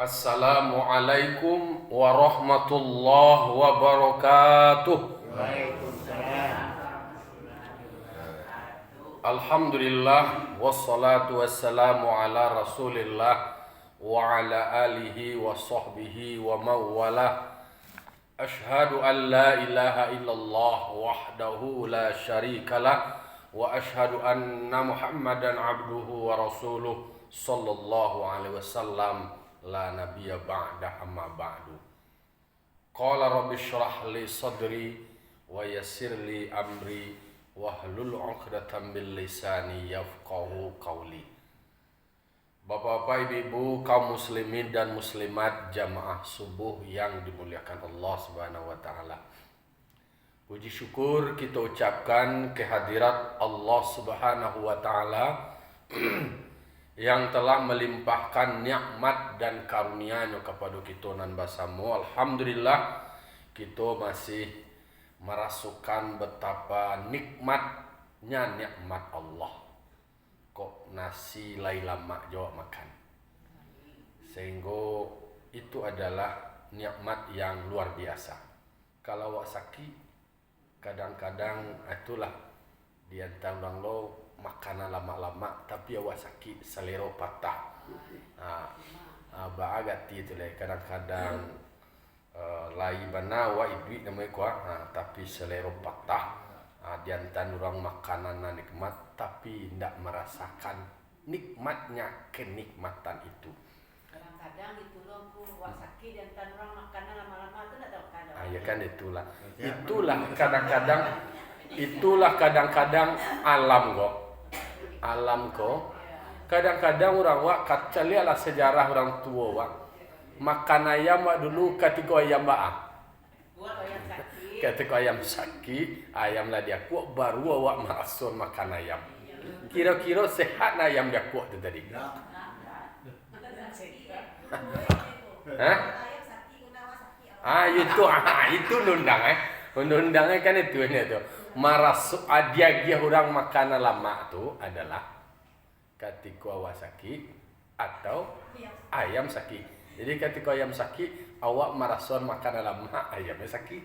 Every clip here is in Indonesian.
Assalamualaikum warahmatullahi wabarakatuh. Waalaikumsalam. Alhamdulillah wassalatu wassalamu ala Rasulillah wa ala alihi wa sahbihi wa mawala. Ashhadu an la ilaha illallah wahdahu la syarikalah wa ashhadu anna Muhammadan abduhu wa rasuluh sallallahu alaihi wasallam. La nabiyya ba'da amma ba'du. Qala rabbi shrah li sadri wa yassir li amri wahlul 'uqdatam min lisani yafqahu qawli. Bapak-bapak, ibu-ibu, kaum muslimin dan muslimat jamaah subuh yang dimuliakan Allah Subhanahu wa taala. Puji syukur kita ucapkan kehadirat Allah Subhanahu wa taala yang telah melimpahkan nikmat dan karunia-Nya kepada kita nan basamu. Alhamdulillah kita masih merasukan betapa nikmatnya nikmat Allah. Kok nasi lai lama jawab makan. Sehingga itu adalah nikmat yang luar biasa. Kalau awak sakit, kadang-kadang itulah di antara orang lo makanan lama-lama tapi awak sakit selera patah. Bagati itu lah kadang-kadang lai bana awak duit namanya kuah tapi selera patah. Di antara orang makanan nikmat tapi tidak merasakan nikmatnya kenikmatan itu. Kadang-kadang itu loh awak sakit dan antara orang makanan lama-lama itu tidak tahu kadang. Ya kan itulah kadang-kadang alam kok kadang-kadang orang wak kacali ala sejarah orang tua wak makan ayam wak dulu ketika ayam ketika ayam sakit ayam lah dia kuat baru wak masuk makan ayam. Kira-kira sehat ayam dia kuat tu tadi. Itu undang-undangnya kan itu marasuk dia orang makanan lama tu adalah ketika awak sakit atau ayam sakit. Jadi ketika ayam sakit awak marason makanan lama ayamnya sakit.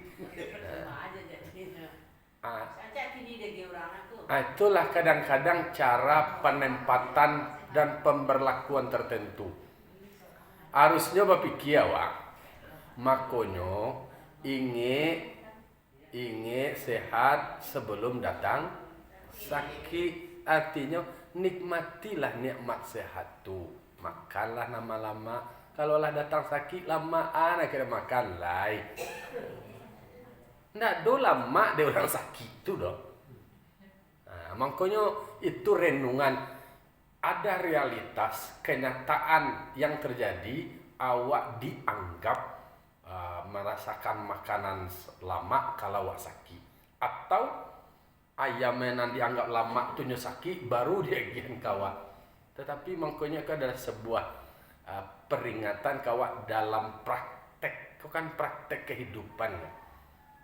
Itulah kadang-kadang cara penempatan dan pemberlakuan tertentu. Harusnya berpikir awak makanya ingin sehat sebelum datang sakit. Artinya nikmatilah nikmat sehat tu. Makanlah lama-lama. Kalau lah datang sakit lamaan akhirnya makan lai. Ndak do lama dia orang sakit tu doh. Makanya itu renungan. Ada realitas kenyataan yang terjadi awak dianggap merasakan makanan lama kalau awak sakit atau ayam yang dianggap lama tu sakit baru dia gian kawak. Tetapi makanya kan adalah sebuah peringatan kawak dalam praktek. Kau kan praktek kehidupan.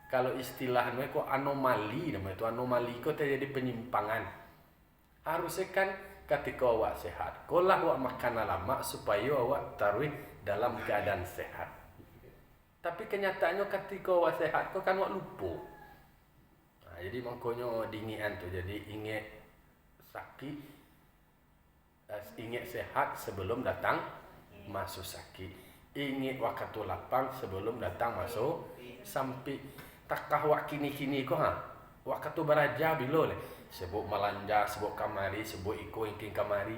Kalau istilahnya kok anomali namanya itu anomali kok terjadi penyimpangan. Harusnya kan ketika awak sehat, kau lah awak makan lama supaya awak taruh dalam keadaan sehat. Tapi kenyataannya ketika awak sehat kau kan awak lupa. Jadi makanya dingian tu jadi ingat sakit, ingat sehat sebelum datang masuk sakit. Ingat waktu lapang sebelum datang masuk sampai takah wak kini-kini ko waktu beraja bilo le sebut melanja sebut kamari sebut iko ingking kamari.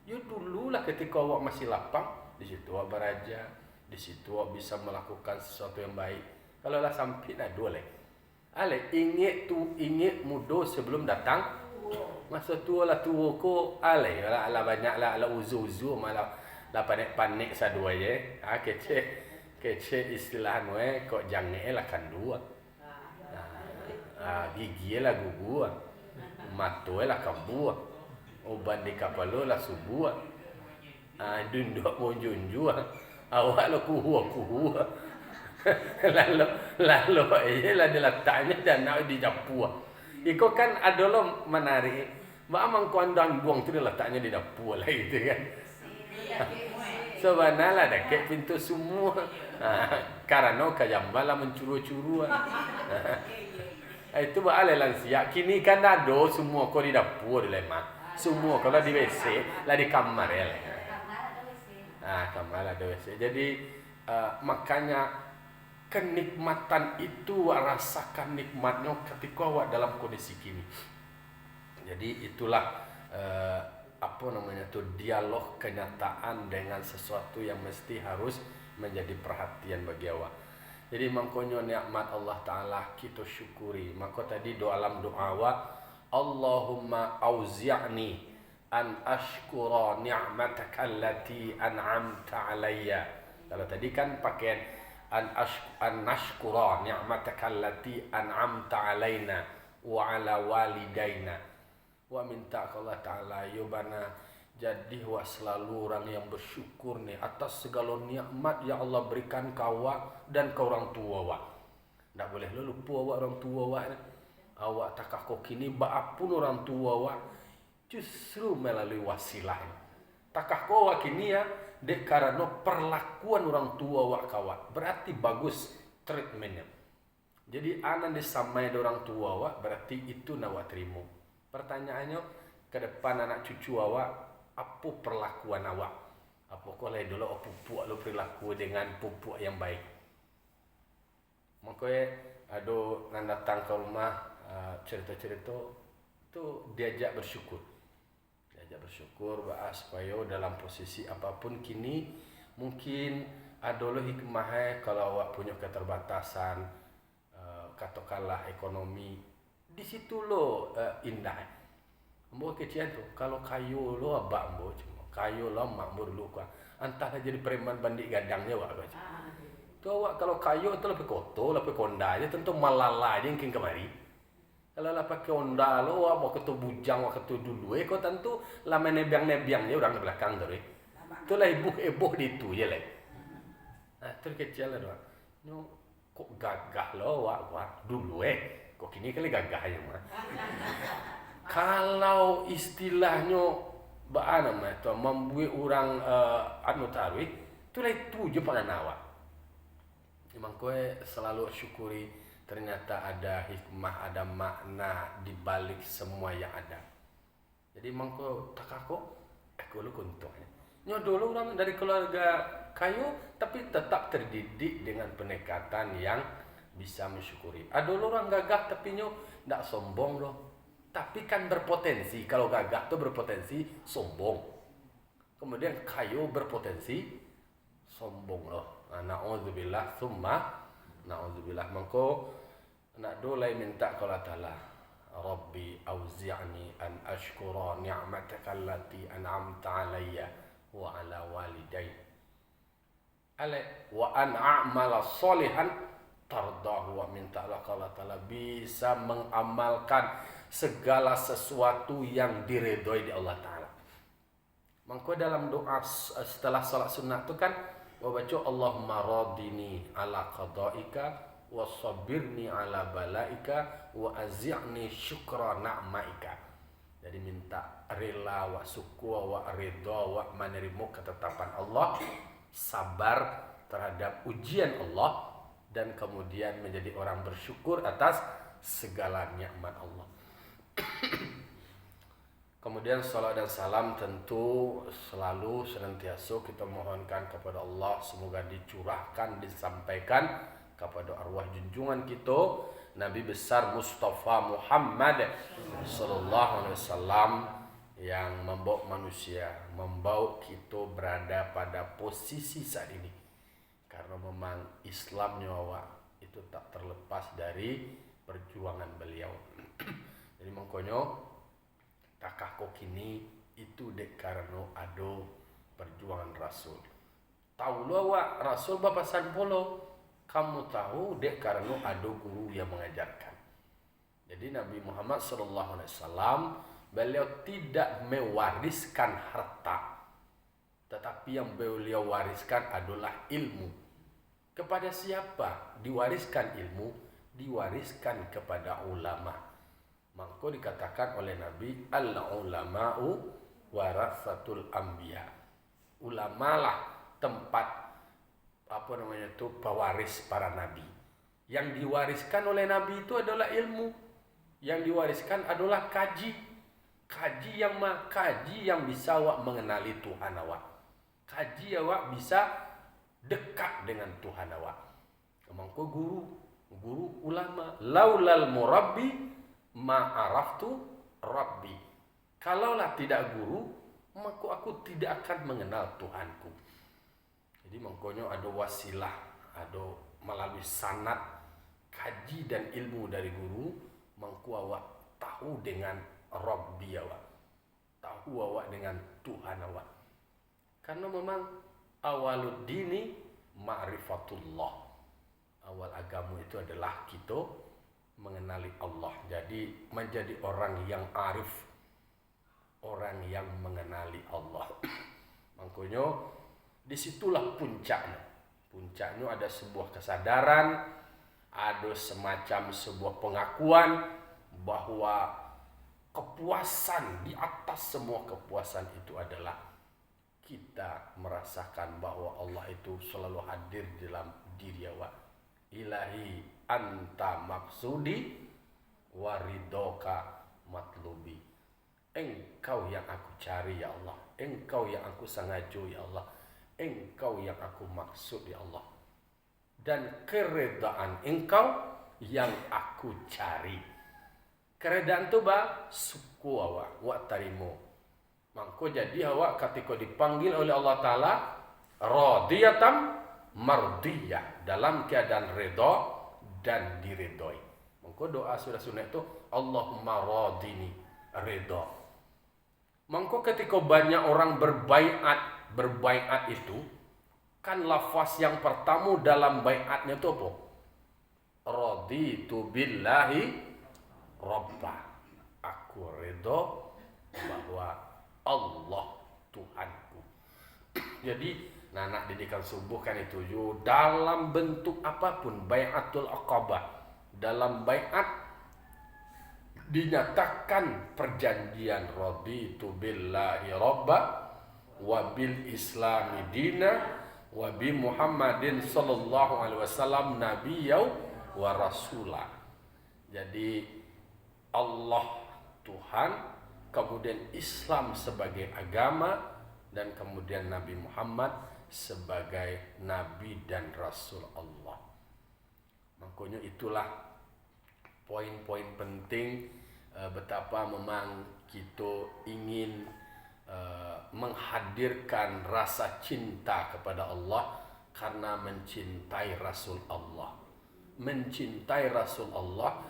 Yo dululah ketika awak masih lapang di situ awak beraja, di situ awak bisa melakukan sesuatu yang baik. Kalau lah sampai dah dua le. Ale ingat mudo sebelum datang masa tua lah tua ko ale ala banyak lah ala uzu malah lah panik sadua ye. Kece istilah noe kok jange lah kan dua. Gigi lah gugu, matu lah kabu, obat di kapalo lah subuh, dunduk monjunju, awak lah kuhu, lalu lah diletaknya dan nak dijapu. Iko kan adalah menarik. Mak amang kuandang buang tu diletaknya di dapur lah gitu kan. Sebenarnya dekat pintu semua. Karena kajambala mencuru-curu. Itu boleh lansia. Kini kan ada semua kau di dapur lemah. Semua kalau di WC lah di kamar ya. Kamar ada WC. Jadi makanya kenikmatan itu rasakan nikmatnya ketika awak dalam kondisi kini. Jadi itulah dialog kenyataan dengan sesuatu yang mesti harus menjadi perhatian bagi awak. Jadi mangkonyo nikmat Allah Ta'ala kita syukuri. Maka tadi dalam doa awak, Allahumma auzi'ni an ashkura ni'mataka allati an'amta alayya. Kalau tadi kan pakai an nashkura ni'mataka allati an'amta alayna wa ala walidaina. Wa minta ke Allah Ta'ala yubana jadi wa selalu orang yang bersyukur nih atas segala nikmat yang Allah berikan ke awak dan ke orang tua awak. Tak boleh lupa awak orang tua awak ni. Awak takah kok kini baapun orang tua awak justru melalui wasilah ni. Takah kok awak kini ya dek karena perlakuan orang tua awak kawak. Berarti bagus treatmentnya. Jadi anak disamai orang tua awak berarti itu nawak terima. Pertanyaannya ke depan anak cucu awak, apa perlakuan awak? Apa kau leh dulu pupuk lo perilaku dengan pupuk yang baik? Makanya ada yang datang ke rumah cerita-cerita tu diajak bersyukur. Diajak bersyukur bahas supaya dalam posisi apapun kini mungkin ada lo hikmahnya kalau awak punya keterbatasan katakanlah ekonomi. Di situ lo indah. Ambo kecian tu kalau kayu lo abak ambo cuma kayu lo mak ambo dulu kan. Antara jadi preman bandit gadangnya wak baca. Tu awak kalau kayu tu lebih kotor, lebih konda aja tentu malala aja yang kemari. Kalau lah pakai onda lo awak mau ketu bujang, mau ketu dulu kau tentu lah nebiang-nebiangnya orang di belakang tu. Tu lah ibu-ibu di tu je lah. Tu kecil lah doang. No kok gagah lo awak dulu kok kini kali gagah ya mah. Kalau istilahnya bagaimana mah tu membuat orang tarwih tu lah itu je pada awak. Memang kowe selalu syukuri ternyata ada hikmah, ada makna di balik semua yang ada. Jadi mangko takako lu kuntungnya. Nyo dulu orang dari keluarga kayu tapi tetap terdidik dengan pendekatan yang bisa mensyukuri. Ada orang gagah tapi nyo ndak sombong loh. Tapi kan berpotensi kalau gagah tuh berpotensi sombong. Kemudian kayu berpotensi sombong loh. Na'udzubillah summa na'udzubillah. Mangko nak dolai minta kepada Ta'ala. Rabbi auzi'ni an ashkura ni'mataka allati an'amta alayya wa ala walidayya. Wa an a'mala sholihan tardahu wa minta Allah Ta'ala bisa mengamalkan segala sesuatu yang diridhoi di Allah Ta'ala. Maka dalam doa setelah salat sunat itu kan baca Allahumma radini ala qadaika wa sabirni ala balaika wa azzi'ni syukra na'maika. Jadi minta rela wa syukwa wa ridha wa menerima ketetapan Allah, sabar terhadap ujian Allah dan kemudian menjadi orang bersyukur atas segala nikmat Allah. Kemudian salat dan salam tentu selalu senantiasa kita mohonkan kepada Allah semoga dicurahkan, disampaikan kepada arwah junjungan kita Nabi besar Mustafa Muhammad sallallahu alaihi wasallam yang membawa manusia, membawa kita berada pada posisi saat ini. Karena memang Islamnya awak itu tak terlepas dari perjuangan beliau. Jadi makanya takah kok kini itu dek karena ada perjuangan Rasul. Tahu lo awak Rasul bapa sanpolo, kamu tahu dek karena ada guru yang mengajarkan. Jadi Nabi Muhammad sallallahu alaihi wasallam beliau tidak mewariskan harta, tetapi yang beliau wariskan adalah ilmu. Kepada siapa diwariskan ilmu? Diwariskan kepada ulama. Maka dikatakan oleh Nabi al-ulama'u warasatul anbiya. Ulamalah tempat pewaris para nabi. Yang diwariskan oleh nabi itu adalah ilmu. Yang diwariskan adalah kaji. Kaji yang bisa awak mengenali Tuhan awak. Kaji awak bisa dekat dengan Tuhan awak. Mangko guru ulama. Laulal murabbi ma'araftu rabbi. Kalaulah tidak guru, maka aku tidak akan mengenal Tuhanku. Jadi mangkonyo ada wasilah, ada melalui sanad kaji dan ilmu dari guru, mangko awak tahu dengan Rabbi awak. Tahu awak dengan Tuhan awak. Karena memang awaluddini ma'rifatullah. Awal agama itu adalah kita mengenali Allah. Jadi menjadi orang yang arif, orang yang mengenali Allah. Makanya disitulah puncaknya. Puncaknya ada sebuah kesadaran, ada semacam sebuah pengakuan bahwa kepuasan, di atas semua kepuasan itu adalah kita merasakan bahwa Allah itu selalu hadir dalam diri awak. Ilahi anta maksudi waridoka matlubi. Engkau yang aku cari ya Allah. Engkau yang aku sengaja ya Allah. Engkau yang aku maksud ya Allah. Dan keredaan engkau yang aku cari. Keredaan itu suku awak, wak tarimo. Mangko jadi awak ketika dipanggil oleh Allah Ta'ala radiyatan mardiyah, dalam keadaan redha dan diredoi. Mangko doa surah sunnah itu Allahumma radini redha. Mangko ketika banyak orang berbaiat itu kan lafaz yang pertama dalam baiatnya itu apa? Raditu billahi rabba. Aku redha bahwa Allah Tuhanku. Jadi anak didikan subuh kan itu dalam bentuk apapun, baiatul aqabah, dalam baiat dinyatakan perjanjian raditu billahi rabba wa bil islami dina wa bi Muhammadin sallallahu alaihi wasallam nabiyau wa rasulah. Jadi Allah Tuhan, kemudian Islam sebagai agama, dan kemudian Nabi Muhammad sebagai Nabi dan Rasul Allah. Makanya itulah poin-poin penting betapa memang kita ingin menghadirkan rasa cinta kepada Allah karena mencintai Rasul Allah. Mencintai Rasul Allah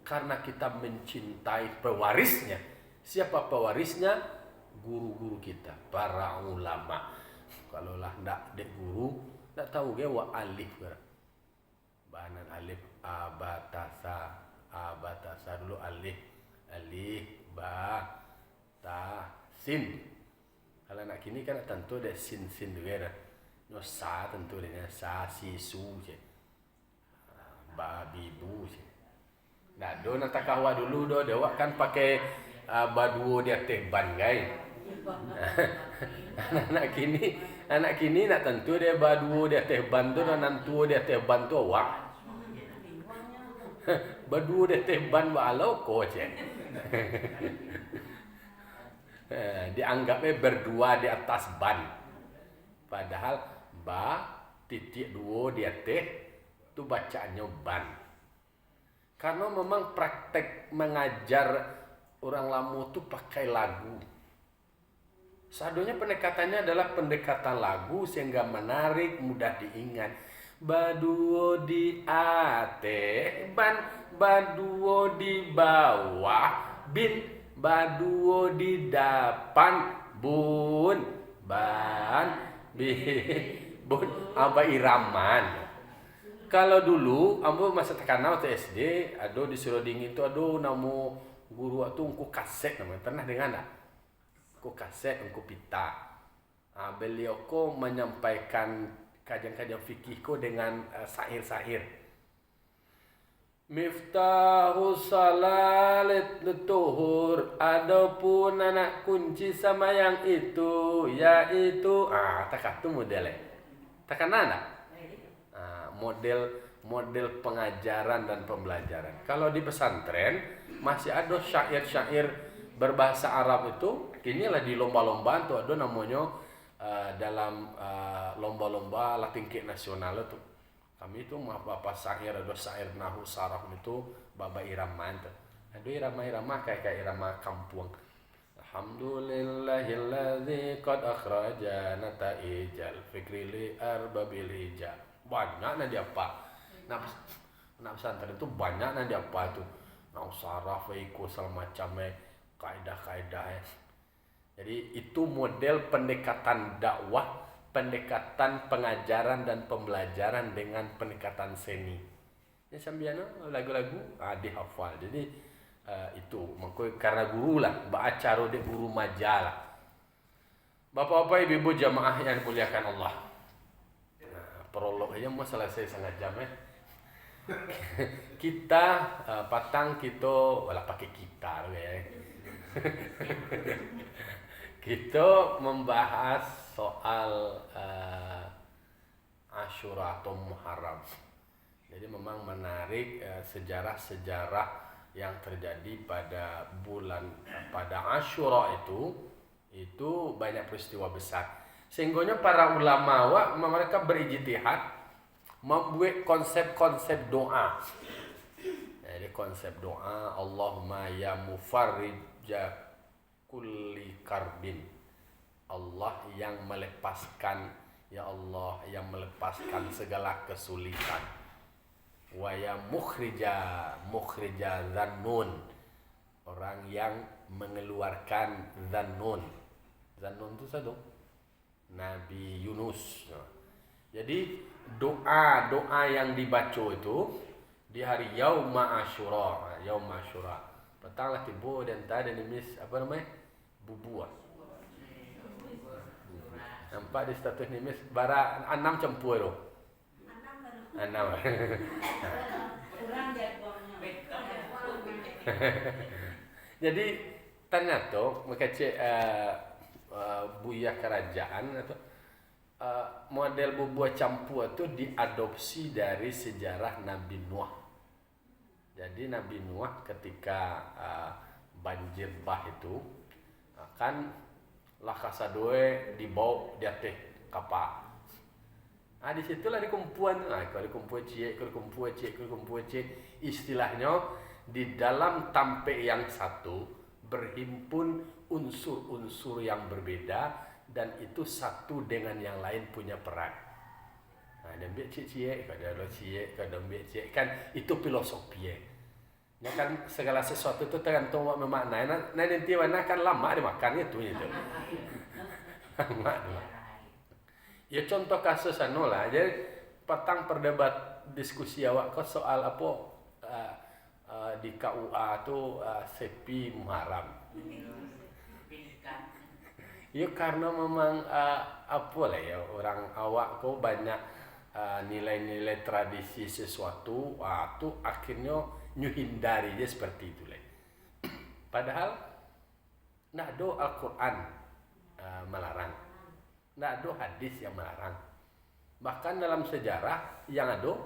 karena kita mencintai pewarisnya. Siapa pewarisnya? Guru-guru kita, para ulama. Kalau lah ndak dek guru, ndak tahu ge wa alif ber. Bahanan alif abatasa dulu alif ba ta sin. Kalau nak kini kan tentu ada sin dulu ya. No sa tentu dia sa si su je. Babi bu je. Ndak do nak takahwa dulu do dewa kan pakai baduo dia teban guys. anak kini nak tentu dia baduo dia teban tu dan nantu dia teban tu awak. Baduo dia teban walau koce. Dianggapnya berdua di atas ban. Padahal titik duo dia teh tu bacaannya ban. Karena memang praktek mengajar orang lama tu pakai lagu. Sadonya pendekatannya adalah pendekatan lagu sehingga menarik, mudah diingat. Baduo di ate ban, baduo di bawah bin, baduo di depan bun, ban bin, bun apa iraman. Kalau dulu ambo masa tekanau waktu SD, ado disuruh dingin tu ado namo guru tu engku kaset namanya. Pernah dengar tak? Engku kaset, engku pita. Beliau ko menyampaikan kajian-kajian fikih ko dengan syair-syair. Miftahu salalit tuhur, adapun anak kunci sama yang itu, yaitu takatu modelnya. Tekanan model pengajaran dan pembelajaran. Kalau di pesantren masih ada syair-syair berbahasa Arab itu, inilah di lomba-lomba tuh ada namanya dalam lomba-lomba la tingkit nasional itu. Kami itu apa syair, ada syair nahu saraf itu baba irama itu. Ada irama-irama kayak irama kampung. Alhamdulillahilladzi qad akhraja nata'ijal fikri li arbabil hijab. Banyak nanti apa? Nah pesantren itu banyak nanti apa itu? Nahu saraf ikut segala macamnya kaidah-kaidah ya. Jadi itu model pendekatan dakwah, pendekatan pengajaran dan pembelajaran dengan pendekatan seni. Ini sambiana lagu-lagu dihafal. Jadi itu makanya karena guru lah, baacara de guru majalah. Bapak-bapak, ibu-ibu jamaah yang dimuliakan Allah. Prolog aja mau selesai setengah jam ya. Kita patang kita wala pakai kita ya. Kita membahas soal Asyura atau Muharram. Jadi memang menarik sejarah-sejarah yang terjadi pada Asyura itu banyak peristiwa besar. Sehingga para ulama mereka berijtihad membuat konsep-konsep doa. Jadi konsep doa Allahumma ya mufarrija kulli karbin. Allah yang melepaskan, ya Allah yang melepaskan segala kesulitan. Wa ya mukhrija dzannun. Orang yang mengeluarkan dzannun. Dzannun itu satu Nabi Yunus. Jadi doa yang dibaca itu di hari Yaum Asyura. Petang lah tiba dan tadi nimis apa namanya? Bubuah. Nampak di status nimis bara 6 cempur tu. 6. Jadi ternyata mengecek buyah kerajaan atau model bubuah campur itu diadopsi dari sejarah Nabi Nuh. Jadi Nabi Nuh ketika banjir bah itu kan lakasadoe dibawa di atas kapal. Di situlah dikumpulan. Kalau dikumpul cik, istilahnya di dalam tampek yang satu berhimpun unsur-unsur yang berbeda dan itu satu dengan yang lain punya peran. Dan biar cik, kadang biar cik kan itu filosofi ya. Ya kan segala sesuatu itu tergantung memaknai. Nah nanti mana kan lama dimakan itu. Lama dimakan. Ya contoh kasus lah. Jadi petang perdebat diskusi awak kau soal apa di KUA tu sepi Muharram. Ya karena memang apa lah ya orang awak kau banyak nilai-nilai tradisi sesuatu, tu akhirnya hindari dia seperti itu lah. Padahal nak do Al-Quran melarang, nak do hadis yang melarang. Bahkan dalam sejarah yang ada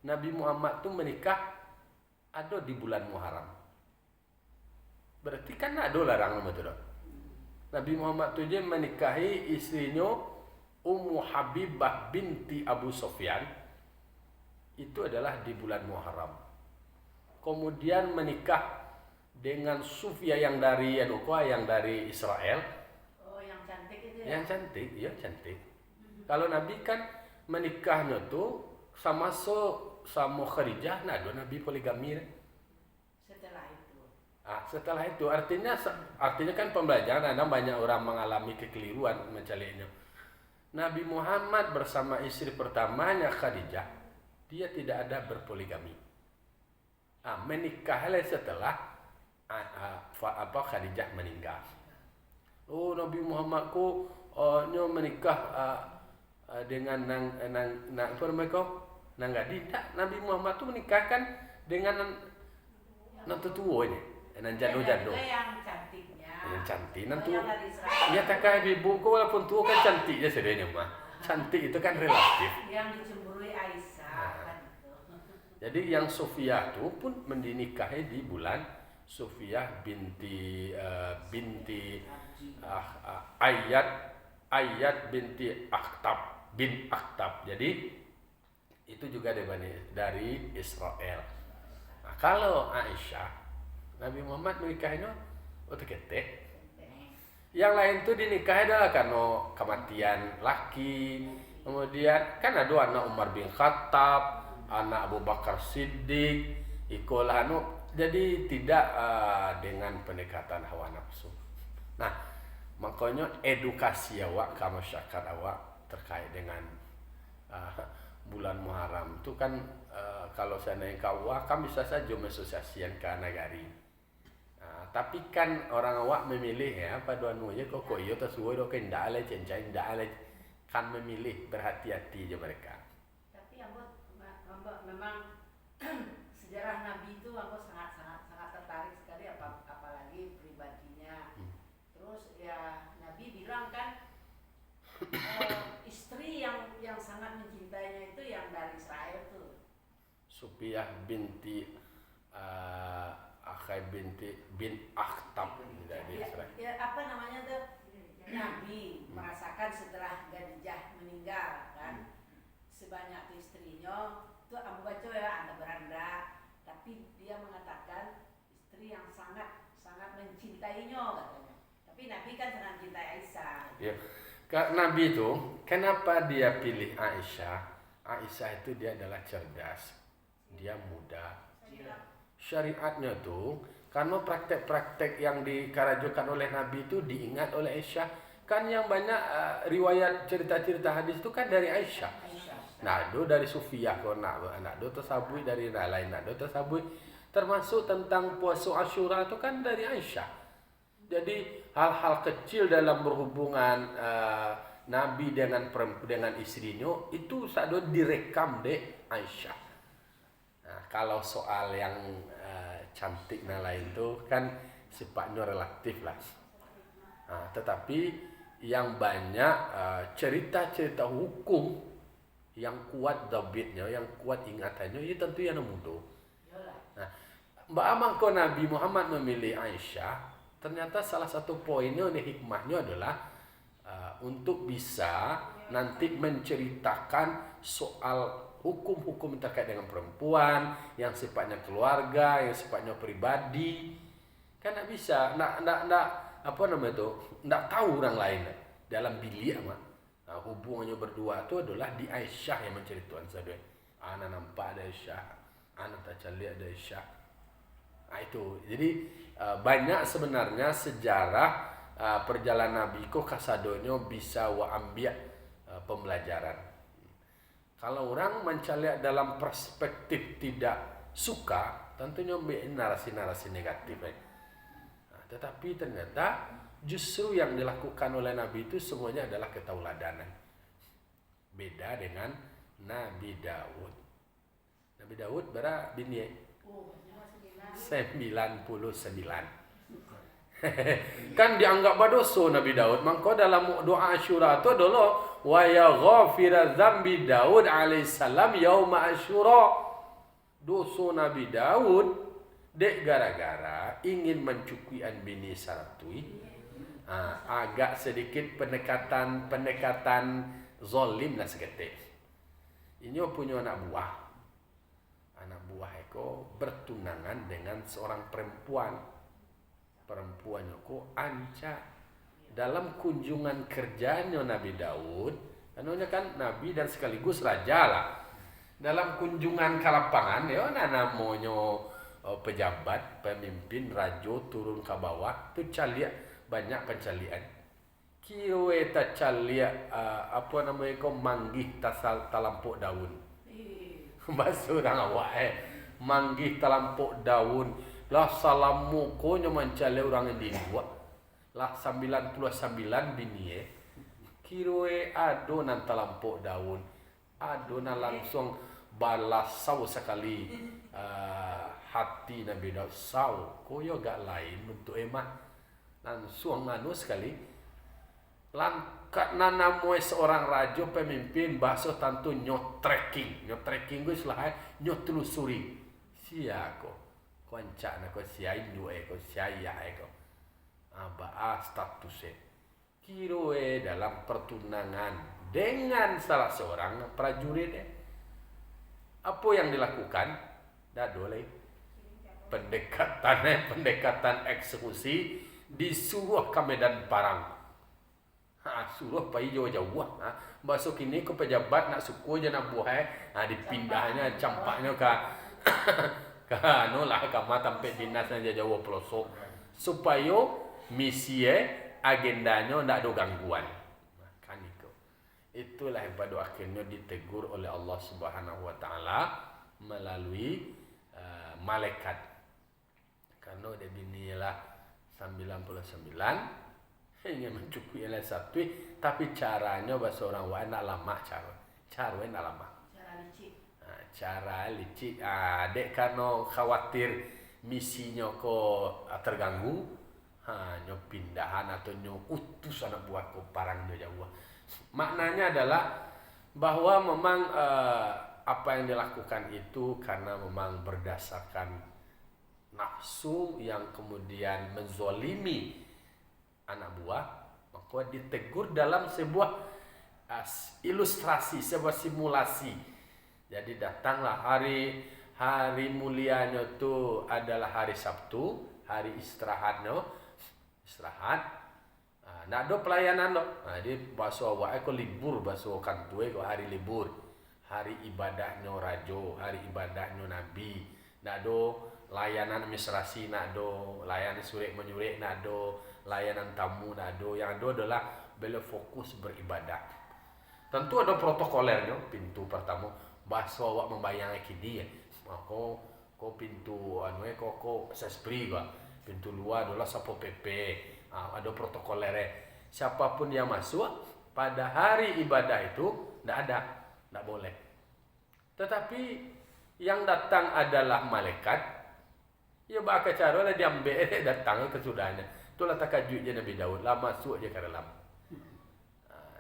Nabi Muhammad tu menikah ada di bulan Muharram. Berarti kan ada larang betul. Nabi Muhammad tu je menikahi istrinya Ummu Habibah binti Abu Sufyan. Itu adalah di bulan Muharram. Kemudian menikah dengan Sufya yang dari Israel. Oh, yang cantik itu ya. Yang cantik, ya cantik. Kalau Nabi kan menikahnya tu sama Khadijah, ada Nabi poligami. Setelah itu artinya kan pembelajaran. Ada banyak orang mengalami kekeliruan mencalinya. Nabi Muhammad bersama istri pertamanya Khadijah, dia tidak ada berpoligami. Menikahlah setelah Khadijah meninggal. Oh, Nabi Muhammad ku menikah dengan apa mereka? Gadi. Nabi Muhammad tu menikahkan dengan nang tuanya, dengan jado-jado. Yang cantiknya. Yang cantik nanti. Yang dari Israel. Ya tak kaya ibu ku walaupun tua kan cantik je sedenya mah. cantik itu kan relatif. Yang dicemburui Aisyah kan itu. Jadi yang Sofiyah itu pun dinikahi di bulan Sofiyah binti Ayat binti Akhtab bin Akhtab. Jadi itu juga dari Israel. Nah, kalau Aisyah, Nabi Muhammad menikahinya ketek. Yang lain tuh dinikahi adalah karena kematian laki. Kemudian kan ada anak Umar bin Khattab, anak Abu Bakar Siddiq, ikolah jadi tidak dengan pendekatan hawa nafsu. Nah, makanya edukasi awak ke masyarakat awak terkait dengan bulan Muharram itu kan kalau saya naik ke awak kan bisa saja mengasosiasikan ke nagari. Tapi kan orang awak memilih ya pada anunya kok iyo tersuai dok ndak ale cencai ndak ale kan memilih berhati-hati aja mereka. Tapi ambo memang sejarah Nabi itu ambo sangat tertarik sekali apalagi pribadinya. Terus ya Nabi bilang kan istri yang sangat mencintainya itu yang dari Israel tuh. Sufiyah binti Akhay bin Akhtab dari Israel. Ya apa namanya tuh? Nabi merasakan setelah Khadijah meninggal kan sebanyak istrinya tuh Abu Bakar ya anda beranda, tapi dia mengatakan istri yang sangat mencintainya katanya. Tapi Nabi kan sangat mencintai Aisyah. Ya. Nabi itu kenapa dia pilih Aisyah? Aisyah itu dia adalah cerdas, dia muda. Syariatnya tuh karena praktek-praktek yang dikarajukan oleh Nabi itu diingat oleh Aisyah. Kan yang banyak riwayat cerita-cerita hadis itu kan dari Aisyah. Nah, itu dari Sufiyah kok nak do tersabui dari lain nak do tersabui. Termasuk tentang puasa Asyura itu kan dari Aisyah. Jadi hal-hal kecil dalam berhubungan Nabi dengan istrinya itu sado direkam deh Aisyah. Nah, kalau soal yang cantik lain itu kan sifatnya relatif lah. Nah, tetapi yang banyak cerita-cerita hukum yang kuat dabitnya, yang kuat ingatannya, itu tentu yang mudah. Nah, Mbak Amang kok Nabi Muhammad memilih Aisyah, ternyata salah satu poinnya nih hikmahnya adalah untuk bisa nanti menceritakan soal hukum-hukum terkait dengan perempuan yang sifatnya keluarga, yang sifatnya pribadi. Kan enggak bisa, enggak tahu orang lain dalam bilik mah. Nah, hubungannya berdua itu adalah di Aisyah yang menceritakan saja. Ana nampak ada Aisyah, ana tak lihat ada Aisyah. Nah, itu. Jadi banyak sebenarnya sejarah perjalanan Nabi kok kasadonyo bisa wa ambil pembelajaran. Kalau orang mencari dalam perspektif tidak suka, tentunya narasi-narasi negatif. Nah, tetapi ternyata justru yang dilakukan oleh Nabi itu semuanya adalah ketauladanan. Beda dengan Nabi Daud. Nabi Daud berapa bini? 99. Kan dianggap berdosa Nabi Daud. Maka dalam doa Asyura itu adalah wa ya ghafira dzambi Daud alaihissalam yauma Asyura. Dosa Nabi Daud dek gara-gara ingin mencukuian bini saratui. Agak sedikit pendekatan zalim lah seketik. Ini punya anak buah. Anak buah Eko bertunangan dengan seorang perempuan. Perempuannya kok anca dalam kunjungan kerjanya Nabi Daud, karena kan Nabi dan sekaligus raja lah. Dalam kunjungan ke lapangan, ya namanya pejabat, pemimpin, raja turun ke bawah, tu caliak banyak pencalian. Kiwe ta caliak manggih talampuk daun. Bahasa orang awak manggih talampuk daun. Lah salamu konyo mencale orang yang dibuat. Lah 99 bini kiroe adonan talampuk daun. Adonan langsung balas saw sekali hati Nabi Daud saw. Koyo gak lain untuk emah langsung sekali karena namanya seorang raja pemimpin bahasa tentu nyot trekking gue istilahnya nyot telusuri sia ko konca na ko sia indu ko sia ya ko aba statusnya kiro dalam pertunangan dengan salah seorang prajurit apa yang dilakukan dah boleh pendekatan eksekusi disuruh ke medan perang. Suruh pai jauh-jauh masuk ini ke pejabat nak suku je nak buah dipindahnya campaknya ke anu lah ke sampai dinasnya jauh pelosok supaya misi agendanya ndak ada gangguan kan itulah yang pada akhirnya ditegur oleh Allah Subhanahu wa taala melalui malaikat karena dia binilah 99 ingin mencukupi oleh satu tapi caranya bahasa orang Wan nak lama cara nak lama cara licik dek karena khawatir misinya kok terganggu nyo pindahan atau nyo utus anak buah ko parang dia jauh maknanya adalah bahwa memang apa yang dilakukan itu karena memang berdasarkan nafsu yang kemudian menzolimi anak buah, maka ditegur dalam sebuah ilustrasi, sebuah simulasi. Jadi datanglah hari mulianya itu adalah hari Sabtu, hari istirahat. Nak ada pelayanan loh. Jadi bahasa awak ko libur, bahasa kantue ko hari libur. Hari ibadahnya rajo, hari ibadahnya nabi. Nak ada layanan administrasi, nak ada layanan surik menyurik, nak ada layanan tamu, nak ada. Yang ada adalah bela fokus beribadah. Tentu ada protokolernya. Pintu pertama bahasa awak membayang kini ko pintu ko sespri ko. Pintu luar adalah sapo PP. Ada protokolernya. Siapapun yang masuk pada hari ibadah itu tidak boleh. Tetapi yang datang adalah malaikat. Ya bakal cara lah diambil datang ke sudahnya. Itulah takajudnya Nabi Daud. Lah masuk je ke dalam.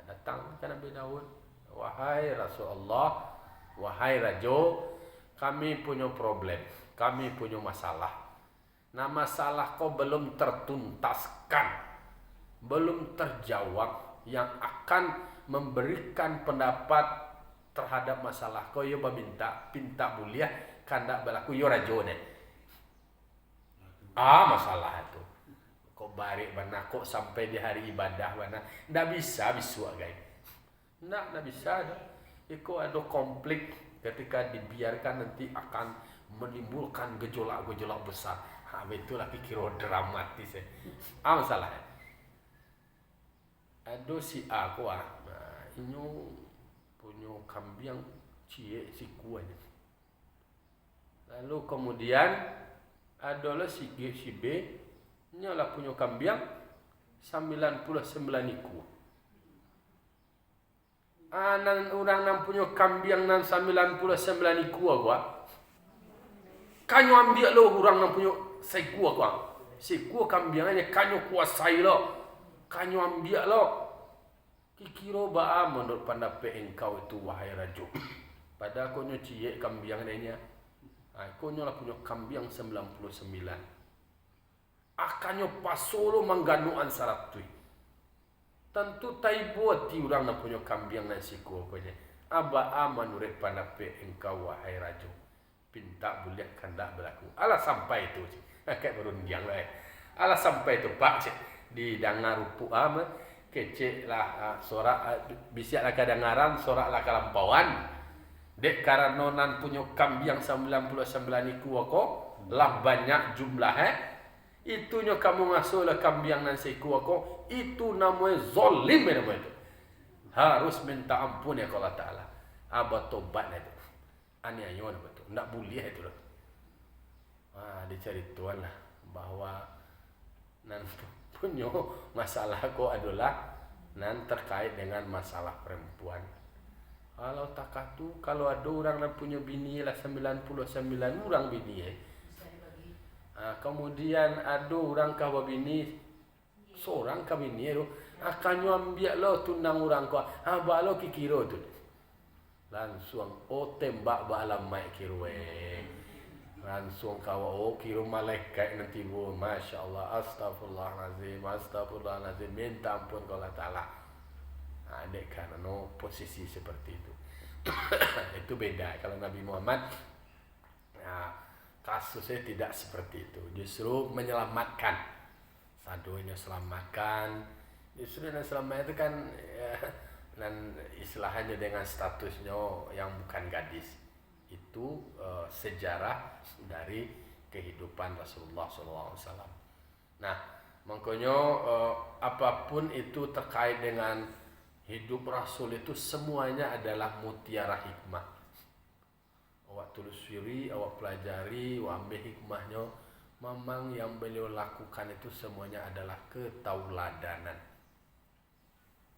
Datang ke Nabi Daud. Wahai Rasulullah, wahai Rajo, kami punya problem. Kami punya masalah. Nah masalah kau belum tertuntaskan, belum terjawab, yang akan memberikan pendapat terhadap masalah kau yo pinta mulia kandak berlaku yo rajone. Masalah itu. Kau balik mana kok sampai di hari ibadah mana? Ndak bisa bisu guys. Ndak bisa. Iko ada konflik ketika dibiarkan nanti akan menimbulkan gejolak-gejolak besar. Itulah pikir dramatis masalah. Ada si aku ini punya kambing cie si kuahnya. Lalu kemudian adalah si G si B nyalah punya kambing 99 iku. Nan orang nan punya kambing nan 99 iku gua. Kanyo ambil lo orang nan punya sekua gua. Sekua kambingnya kanyo kuasai lo. Kanyo ambil lo. Kikiro ba menurut pendapat engkau itu wahai raja. Pada konyo cie kambing lainnya. Konyo lah punya kambing 99. Akanyo pasolo mangganuan syarat tu. Tentu tai buat ti orang nak punya kambing nan siku punya. Aba menurut pendapat engkau wahai raja. Pinta boleh kandak berlaku. Alah sampai itu. Kayak berundiang lah. Alah sampai itu pak di dangar rupu kecek lah sorak bisiak lah kadengaran sorak lah kalampauan. Dek karena nan punya kambing 99 iku ako lah banyak jumlah itunya kamu ngasuh lah kambing nan siku ako itu namanya zolim namanya itu. Harus minta ampun ya Allah Taala. Abah tobat itu. Aniayon betul. Ndak boleh itu loh. Dicari Tuhan lah bahwa nan punya masalah ko adalah nan terkait dengan masalah perempuan. Kalau takatu kalau ada orang yang punya bini lah 99 orang bini kemudian ada orang kawa bini seorang ka bini itu Akannya ambil lo tunang orang kau. Balo kikiro tu. Langsung tembak balam mai kirwe. Langsung kau kiro malaikat nanti bu. Masya Allah. Astagfirullahaladzim. Minta ampun Allah Ta'ala. Dek kan posisi seperti itu. Itu beda. Kalau Nabi Muhammad kasusnya tidak seperti itu. Justru menyelamatkan. Sadonya selamatkan. Justru yang selama itu kan dan istilahnya dengan statusnya yang bukan gadis itu sejarah dari kehidupan Rasulullah SAW. Nah, makanya apapun itu terkait dengan hidup Rasul itu semuanya adalah mutiara hikmah. Awak telusuri, awak pelajari, awak ambil hikmahnya. Memang yang beliau lakukan itu semuanya adalah ketauladanan.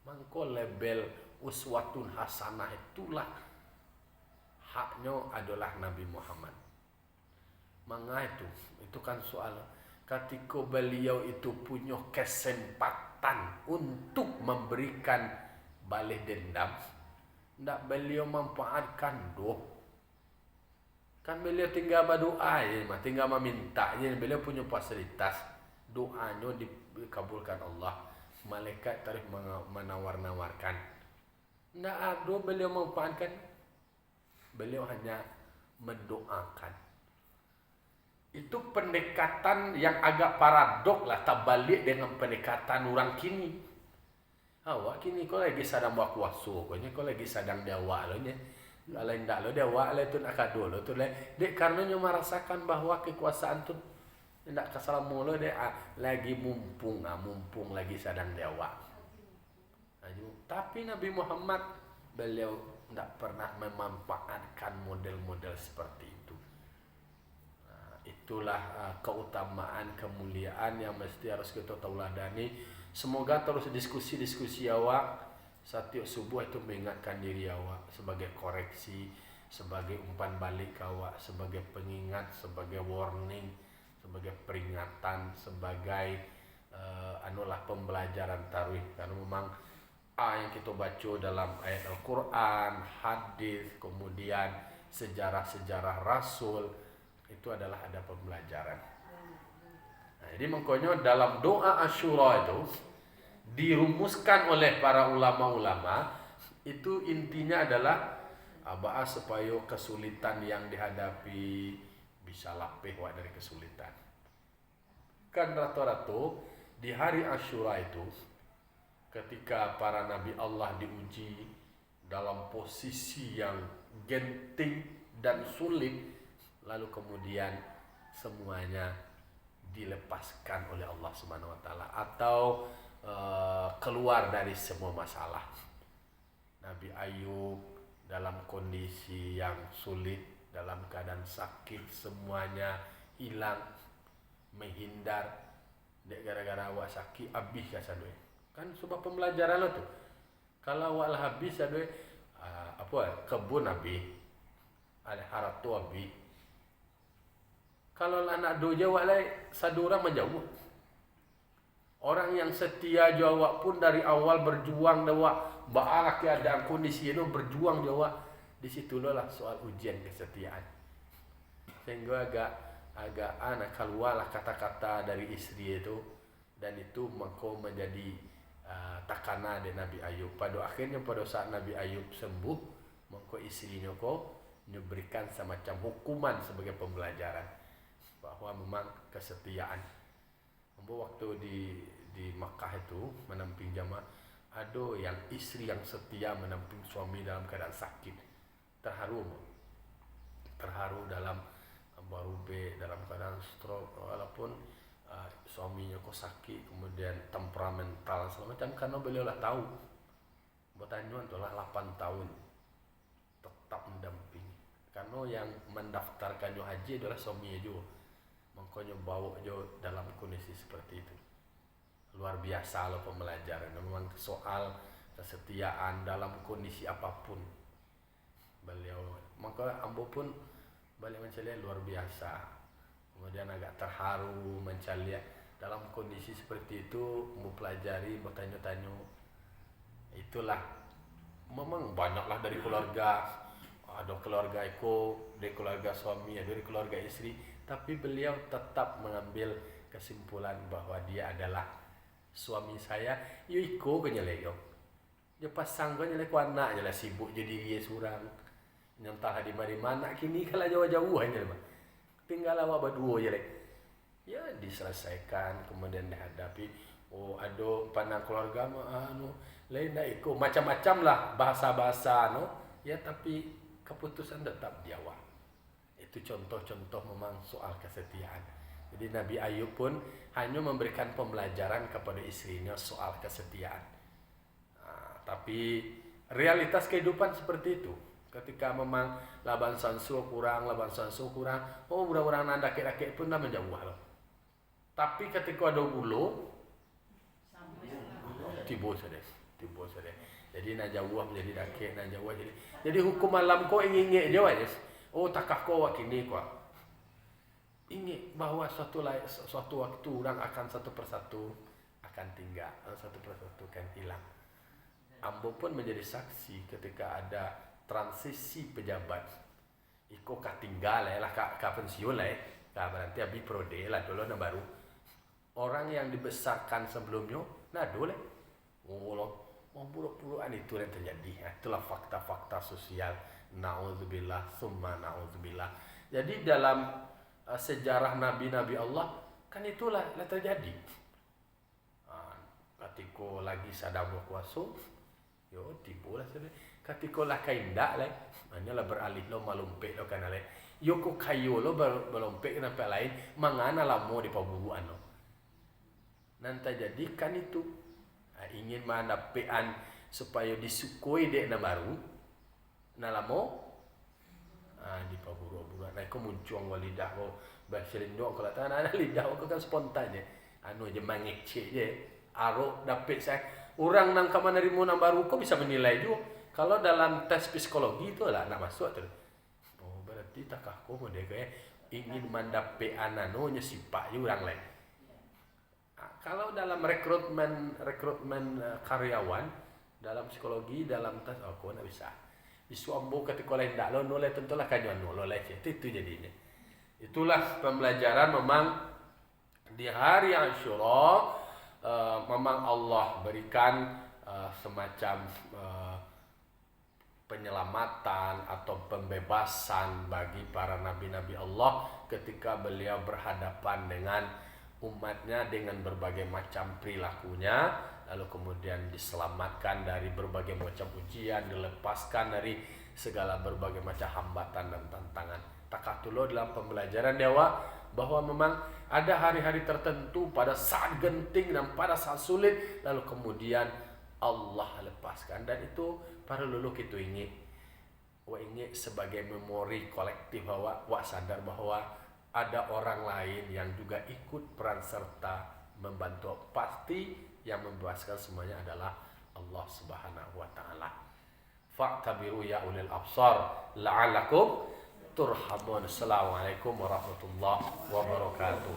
Mangko label uswatun hasanah itulah haknya adalah Nabi Muhammad. Maka itu kan soal ketika beliau itu punya kesempatan untuk memberikan balas dendam, ndak beliau memanfaatkan doh. Kan beliau tinggal berdoa tinggal meminta beliau punya fasilitas, doanya dikabulkan Allah. Malaikat tarikh menawar-nawarkan. Tidak ada beliau memanfaatkan. Beliau hanya mendoakan. Itu pendekatan yang agak paradok lah. Tak balik dengan pendekatan orang kini. Awak kini kau lagi sedang buat kuasa. Kau lagi sedang diawak lo. Kalau tidak lo diawak lo tu nak kado lo tu. Dek karena merasakan bahawa kekuasaan tu tidak kesalahan mulu dia lagi mumpung lagi sedang diawak. Tapi Nabi Muhammad beliau tidak pernah memanfaatkan model-model seperti itu. Itulah keutamaan, kemuliaan yang mesti harus kita tauladani. Semoga terus diskusi-diskusi awak setiap subuh itu mengingatkan diri awak sebagai koreksi, sebagai umpan balik awak, sebagai pengingat, sebagai warning, sebagai peringatan, sebagai pembelajaran tarwih. Karena memang yang kita baca dalam ayat Al-Quran, hadis, kemudian sejarah-sejarah Rasul, itu adalah ada pembelajaran. Nah, jadi makanya dalam doa Asyura itu dirumuskan oleh para ulama-ulama, itu intinya adalah supaya kesulitan yang dihadapi bisa lapih dari kesulitan. Kan rata-rata di hari Asyura itu ketika para nabi Allah diuji dalam posisi yang genting dan sulit, lalu kemudian semuanya dilepaskan oleh Allah Subhanahu wa taala atau keluar dari semua masalah. Nabi Ayub dalam kondisi yang sulit, dalam keadaan sakit, semuanya hilang, menghindar. Dek gara-gara awak sakit habis kasadoi. Kan sebab pembelajaran lo tuh. Kalau awak lah habis sadoi kebun habis. Ada haratu habis. Kalau anak doja awak lai sadura menjauh. Orang yang setia jawab pun dari awal berjuang dawak baalah keadaan kondisi itu berjuang jawab. Di situlah soal ujian kesetiaan. Sehingga agak anak keluarlah kata-kata dari istri itu, dan itu maka menjadi takana dari Nabi Ayub. Pada akhirnya pada saat Nabi Ayub sembuh, maka istrinya kok diberikan semacam hukuman sebagai pembelajaran bahwa memang kesetiaan. Waktu di Makkah itu menamping jamaah, ada yang istri yang setia menamping suami dalam keadaan sakit, terharu dalam barube dalam keadaan stroke, walaupun suaminya kok sakit, kemudian temperamental segala macam, karena beliau lah tahu bertanya itulah 8 tahun tetap mendampingi, karena yang mendaftarkan haji adalah suaminya juga, makanya bawa jo dalam kondisi seperti itu. Luar biasa loh pembelajaran, memang soal kesetiaan dalam kondisi apapun beliau, maka ambo pun balik mencari luar biasa. Kemudian agak terharu mencari dalam kondisi seperti itu mempelajari, bertanya-tanya. Itulah memang banyaklah dari keluarga, ada keluarga dari keluarga suami, ada dari keluarga istri, tapi beliau tetap mengambil kesimpulan bahwa dia adalah suami saya. Yo iko kenyelego. Dia pasang kenyelego anaknya lah sibuk jadi dia surang. Nyentah di mana kini kalau jauh-jauh aja mah. Tinggal awak berdua je lek. Ya diselesaikan kemudian dihadapi. Oh ada pandang keluarga mah lain dah ikut macam-macam lah bahasa-bahasa ya, tapi keputusan tetap di awal. Itu contoh-contoh memang soal kesetiaan. Jadi Nabi Ayub pun hanya memberikan pembelajaran kepada istrinya soal kesetiaan. Tapi realitas kehidupan seperti itu. Ketika memang laban sansu kurang, budak-budak nanda kira-kira pun dah menjauh loh. Tapi ketika ada bulu, tiba saja. Jadi nak jauh menjadi dakik, nak jauh jadi hukum alam kau ingin jauh aja. Oh takah kau wakini kau. Ingat bahawa suatu waktu orang akan satu persatu akan tinggal, satu persatu akan hilang. Ambo pun menjadi saksi ketika ada transisi pejabat. Iko katinggal lah, ka pensiun lah, berarti abi prode lah dulu na baru. Orang yang dibesarkan sebelumnya, nah dulu. Mau buruk-burukan itu yang terjadi. Itulah fakta-fakta sosial. Na'udzubillah, summa na'udzubillah. Jadi dalam sejarah nabi-nabi Allah kan itulah yang terjadi. Ketika lagi sadar berkuasa, yo tipu lah sedih. Ketika lah kaindak lah, hanyalah beralih lo malumpek lo kan lah. Yo ko kayu lo berlompek kenapa lain, mangana lah mau di paburuan lo. Nanti jadikan itu. Ingin manapean supaya disukui dek na baru nalamo di paburu-buru nah ko muncung lidah ko basilindok kalau tanah lidah ko kan spontan je aja mangece je aro dapet saya orang nang ka menerima nang baru ko bisa menilai juga kalau dalam tes psikologi itu lah nak masuk tu. Oh berarti takah ko mode ingin mandapean nya sifat orang lain. Kalau dalam rekrutmen karyawan, dalam psikologi, dalam tes, aku nak bisa. Isu ambo ketika lain tak lo nolai tentulah kajuan nolai itu jadinya. Itulah pembelajaran memang di hari Asyura memang Allah berikan semacam penyelamatan atau pembebasan bagi para nabi-nabi Allah ketika beliau berhadapan dengan umatnya dengan berbagai macam perilakunya, lalu kemudian diselamatkan dari berbagai macam ujian, dilepaskan dari segala berbagai macam hambatan dan tantangan. Takatulo dalam pembelajaran dewa bahwa memang ada hari-hari tertentu pada saat genting dan pada saat sulit, lalu kemudian Allah lepaskan, dan itu para luluk itu ingin sebagai memori kolektif bahwa sadar bahwa ada orang lain yang juga ikut peran serta membantu. Pasti yang membebaskan semuanya adalah Allah Subhanahu wa taala. Fa'tabiru ya ulil absar la'allakum turhamun. Assalamualaikum warahmatullahi wabarakatuh.